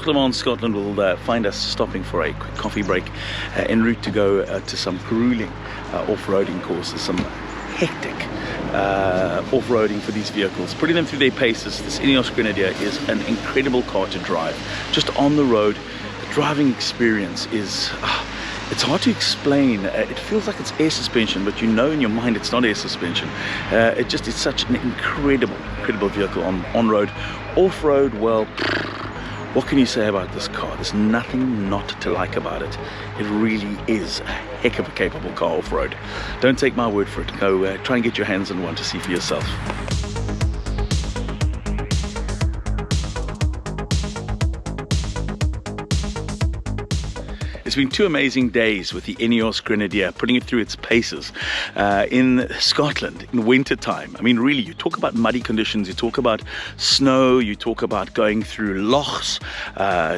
Le Mans Scotland will find us stopping for a quick coffee break en route to go to some grueling off-roading courses, some hectic off-roading for these vehicles, putting them through their paces. This Ineos Grenadier is an incredible car to drive. Just on the road, the driving experience is it's hard to explain. It feels like it's air suspension, but you know in your mind it's not air suspension. It's such an incredible vehicle on road. Off-road, well, what can you say about this car? There's nothing not to like about it. It really is a heck of a capable car off-road. Don't take my word for it. Go try and get your hands on one to see for yourself. It's been 2 amazing days with the Ineos Grenadier, putting it through its paces in Scotland in winter time. I mean, really, you talk about muddy conditions, you talk about snow, you talk about going through lochs,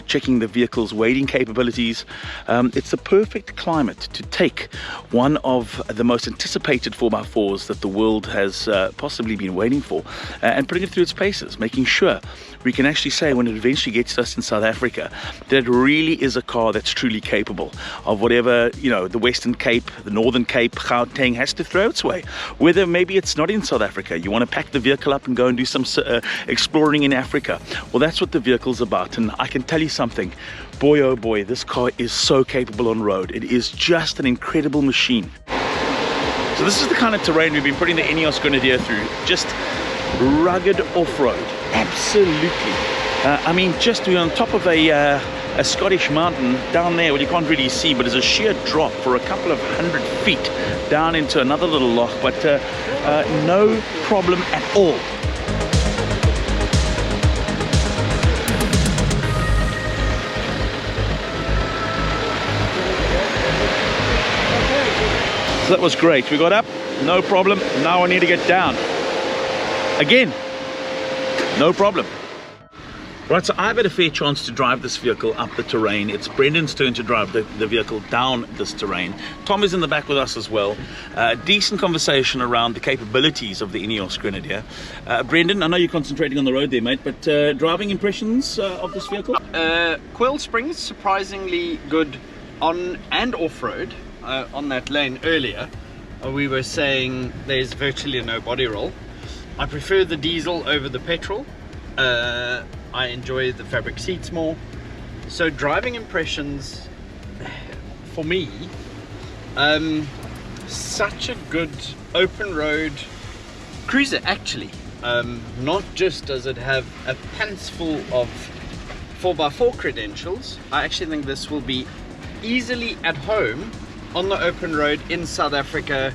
checking the vehicle's wading capabilities. It's the perfect climate to take one of the most anticipated 4x4s that the world has possibly been waiting for, and putting it through its paces, making sure we can actually say when it eventually gets to us in South Africa that it really is a car that's truly capable of whatever, you know, the Western Cape, the Northern Cape, Gauteng has to throw its way. Whether maybe it's not in South Africa, you want to pack the vehicle up and go and do some exploring in Africa. Well, that's what the vehicle's about, and I can tell you something, boy oh boy, this car is so capable on road. It is just an incredible machine. So this is the kind of terrain we've been putting the Ineos Grenadier through, just rugged off-road, absolutely. I mean, just we're on top of a Scottish mountain down there. Well, you can't really see, but there's a sheer drop for a couple of 100 feet down into another little loch, but no problem at all. So that was great. We got up, no problem. Now I need to get down. Again, no problem. Right, so I've had a fair chance to drive this vehicle up the terrain. It's Brendan's turn to drive the vehicle down this terrain. Tom is in the back with us as well. Decent conversation around the capabilities of the Ineos Grenadier. Brendan, I know you're concentrating on the road there, mate, but driving impressions of this vehicle? Coil springs, surprisingly good on and off-road. On that lane earlier, we were saying there's virtually no body roll. I prefer the diesel over the petrol. I enjoy the fabric seats more. So driving impressions for me, such a good open road cruiser actually. Not just does it have a pants full of 4x4 credentials, I actually think this will be easily at home on the open road in South Africa,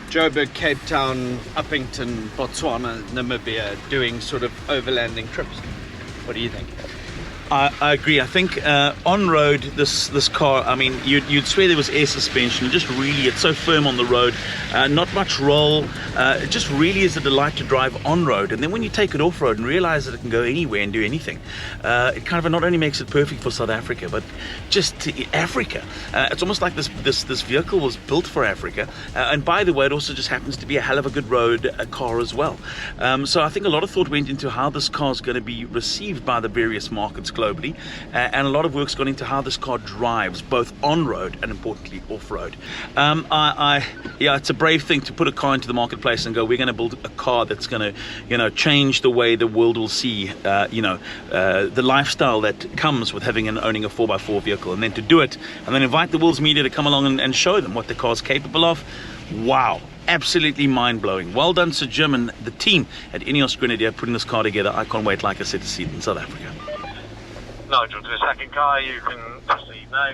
Joburg, Cape Town, Uppington, Botswana, Namibia, doing sort of overlanding trips. What do you think? I agree. I think on road, this car, I mean, you'd swear there was air suspension. Just really, it's so firm on the road, not much roll. It just really is a delight to drive on road. And then when you take it off road and realize that it can go anywhere and do anything, it kind of not only makes it perfect for South Africa, but just to Africa. It's almost like this vehicle was built for Africa. And by the way, it also just happens to be a hell of a good road car as well. So I think a lot of thought went into how this car is going to be received by the various markets globally, and a lot of work's gone into how this car drives both on road and importantly off road. Yeah, it's a brave thing to put a car into the marketplace and go, we're going to build a car that's going to, you know, change the way the world will see, the lifestyle that comes with having and owning a 4x4 vehicle, and then to do it and then invite the world's media to come along and show them what the car's capable of. Wow. Absolutely mind-blowing. Well done, Sir Jim and the team at Ineos Grenadier putting this car together. I can't wait, like I said, to see it in South Africa. Nigel, to the second car, you can proceed now.